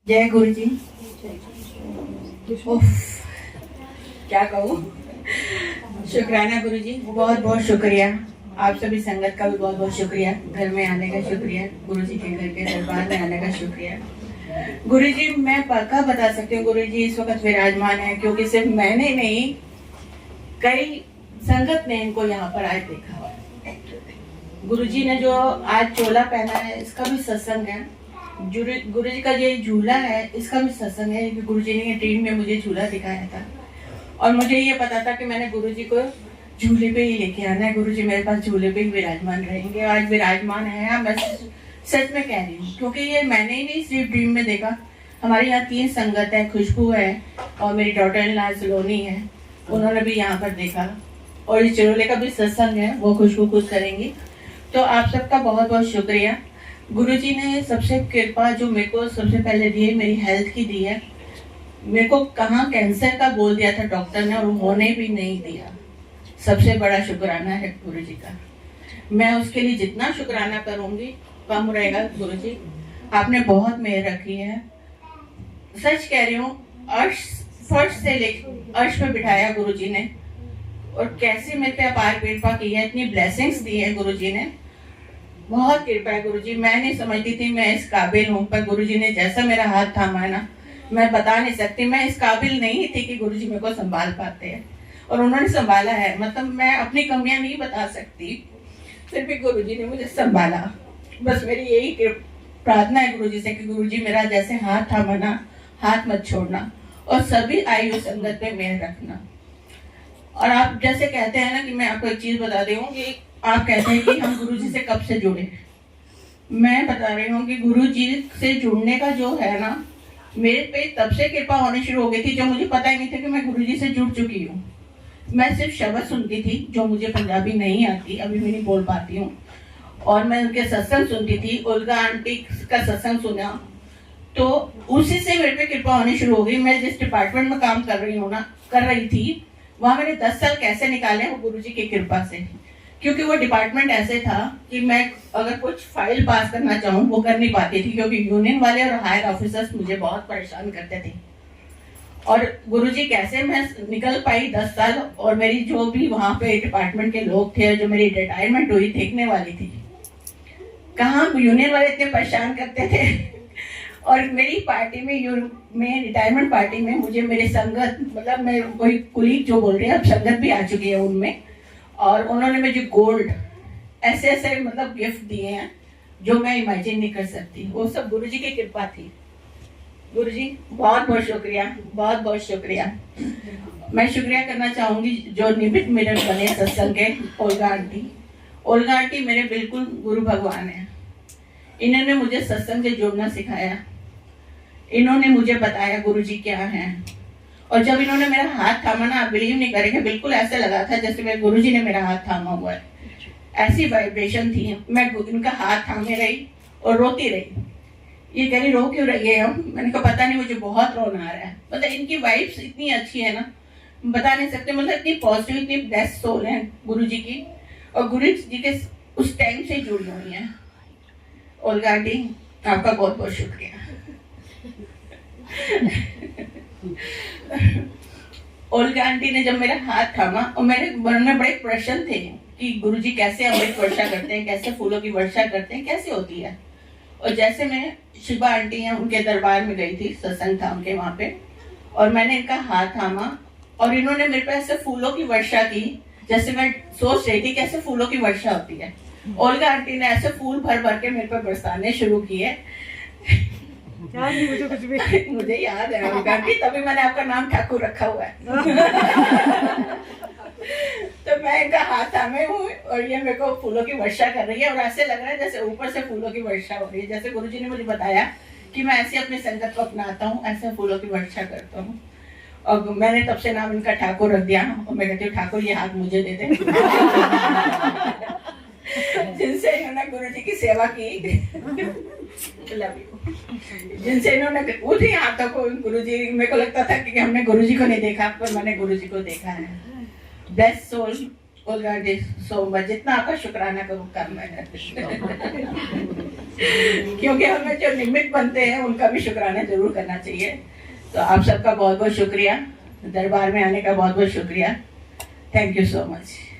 जय गुरु जी। उफ, क्या कहूँ। शुक्राना गुरु जी, बहुत बहुत शुक्रिया। आप सभी संगत का भी बहुत बहुत शुक्रिया। घर में आने का शुक्रिया, गुरु जी के घर के दरबार में आने का शुक्रिया। गुरु जी, मैं पक्का बता सकती हूँ गुरु जी इस वक्त विराजमान है, क्योंकि सिर्फ मैंने नहीं, कई संगत ने इनको यहाँ पर आज देखा हुआ। गुरु जी ने जो आज चोला पहना है, इसका भी सत्संग है। गुरु जी का ये झूला है, इसका भी सत्संग है। गुरु जी ने ड्रीम में मुझे झूला दिखाया था और मुझे ये पता था कि मैंने गुरु जी को झूले पे ही लेके आना है। गुरु जी मेरे पास झूले पे ही विराजमान रहेंगे। आज विराजमान है, मैं सच में कह रही हूँ, क्योंकि ये मैंने ही नहीं सिर्फ ड्रीम में देखा। हमारे यहाँ 3 संगत है, खुशबू है और मेरी डॉटर इन लॉ सलोनी है, उन्होंने भी यहाँ पर देखा। और इस चोले का भी सत्संग है, वो खुशबू खुद करेंगी। तो आप सबका बहुत बहुत शुक्रिया। गुरु जी ने सबसे कृपा जो मेरे को सबसे पहले दी है, मेरी हेल्थ की दी है। मेरे को कहाँ कैंसर का बोल दिया था डॉक्टर ने, और होने भी नहीं दिया। सबसे बड़ा शुक्राना है गुरु जी का। मैं उसके लिए जितना शुक्राना करूंगी कम रहेगा। गुरु जी आपने बहुत मेहर रखी है, सच कह रही हूँ। अर्श फर्श से लेकर अर्श पे बिठाया गुरु जी ने, और कैसे मेरे पे अपार कृपा की है, इतनी ब्लेसिंग्स दी है गुरु जी ने। बहुत कृपा है गुरु जी। मैं नहीं समझती थी मैं इस काबिल हूँ, पर गुरु जी ने जैसा मेरा हाथ थामा है ना, मैं बता नहीं सकती। मैं इस काबिल नहीं थी कि गुरु जी मेरे को संभाल पाते हैं, और उन्होंने संभाला है। मतलब मैं अपनी कमियां नहीं बता सकती, फिर भी गुरु जी ने मुझे संभाला। बस मेरी यही प्रार्थना है गुरु जी से कि गुरु जी मेरा जैसे हाथ थामा ना, हाथ मत छोड़ना, और सभी आयु संगत पे मेहर रखना। और आप जैसे कहते हैं ना, कि मैं आपको एक चीज बता दूं कि आप कहते हैं कि हम गुरु जी से कब से जुड़े। मैं बता रही हूँ कि गुरु जी से जुड़ने का जो है ना, मेरे पे तब से कृपा होनी शुरू हो गई थी, जो मुझे पता ही नहीं था कि मैं गुरु जी से जुड़ चुकी हूँ। मैं सिर्फ शब्द सुनती थी, जो मुझे पंजाबी नहीं आती, अभी भी नहीं बोल पाती हूँ, और मैं उनके सत्संग सुनती थी। उल्गा आंटी का सत्संग सुना, तो उसी से मेरे पे कृपा होनी शुरू हो गई। मैं जिस डिपार्टमेंट में काम कर रही थी, वहां मैंने 10 साल कैसे निकाले वो गुरु जी की कृपा से। क्योंकि वो डिपार्टमेंट ऐसे था कि मैं अगर कुछ फाइल पास करना चाहूँ वो कर नहीं पाती थी, क्योंकि यूनियन वाले और हायर ऑफिसर्स मुझे बहुत परेशान करते थे। और गुरुजी कैसे मैं निकल पाई 10 साल, और मेरी जो भी वहाँ पे डिपार्टमेंट के लोग थे, जो मेरी रिटायरमेंट हुई देखने वाली थी, कहाँ यूनियन वाले इतने परेशान करते थे। और मेरी पार्टी में रिटायरमेंट पार्टी में मुझे मेरे संगत, मतलब मैं कोई कुलीग जो बोल रही है, अब संगत भी आ चुकी है उनमें, और उन्होंने मुझे गोल्ड ऐसे ऐसे मतलब गिफ्ट दिए हैं जो मैं इमेजिन नहीं कर सकती। वो सब गुरुजी की कृपा थी। गुरुजी बहुत बहुत शुक्रिया, बहुत बहुत शुक्रिया। मैं शुक्रिया करना चाहूंगी जो निमित्त मेरे बने सत्संग के, ओल्गा आंटी। ओल्गा आंटी मेरे बिल्कुल गुरु भगवान है। इन्होंने मुझे सत्संग से जुड़ना सिखाया, इन्होंने मुझे बताया गुरुजी क्या है। और जब इन्होंने मेरा हाथ थामा ना, आप बिलीव नहीं करेंगे, बिल्कुल ऐसे लगा था जैसे मेरे गुरुजी ने मेरा हाथ थामा हुआ है। ऐसी वाइब्रेशन थी। मैं इनका हाथ थामे रही और रोती रही। ये कह रही रो क्यों रही है हम? मैंने कहा पता नहीं, मुझे बहुत रोना आ रहा है। मतलब इनकी वाइब्स इतनी अच्छी है ना, बता नहीं सकते। मतलब इतनी पॉजिटिव, इतनी बेस्ट सोल है गुरु जी की, और गुरु जी के उस टाइम से जुड़ी हुई है। ओल्गा आंटी आपका बहुत बहुत शुक्रिया। ओल्गा आंटी ने जब मेरा हाथ थामा, और मेरे मन में बड़े प्रश्न थे कि गुरुजी कैसे अमृत वर्षा करते हैं, कैसे फूलों की वर्षा करते हैं, कैसे होती है। और जैसे मैं शिवा आंटी हैं उनके दरबार में गई थी, सत्संग था उनके वहां पे, और मैंने इनका हाथ थामा और इन्होंने मेरे पे ऐसे फूलों की वर्षा की, जैसे मैं सोच रही थी कैसे फूलों की वर्षा होती है। ओल्गा आंटी ने ऐसे फूल भर भर के मेरे पे बरसाने शुरू किए। मुझे कुछ भी मुझे याद है ओल्गा आंटी, तभी मैंने आपका नाम ठाकुर रखा हुआ है। तो मैं इनका हाथ थामे हूँ और ये मेरे को फूलों की वर्षा कर रही है, और ऐसे लग रहा है जैसे ऊपर से फूलों की वर्षा हो रही है। जैसे गुरुजी ने मुझे बताया कि मैं ऐसे अपनी संगत को अपनाता हूँ, ऐसे फूलों की वर्षा करता हूँ। और मैंने तब से नाम इनका ठाकुर रख दिया, और मैं कहती हूँ ठाकुर ये हाथ मुझे दे दे। जिनसे इन्होंने गुरुजी की सेवा की, जिनसे इन्होंने उसी हाथों को, गुरुजी, मेरे को लगता था कि हमने गुरुजी को नहीं देखा, पर मैंने गुरुजी को देखा है। Blessed soul Olga aunty, so much. जितना आपका शुक्राना करूँ कम है। क्योंकि हमें जो निमित्त बनते हैं उनका भी शुक्राना जरूर करना चाहिए। तो आप सबका बहुत बहुत शुक्रिया, दरबार में आने का बहुत बहुत शुक्रिया। Thank you so much.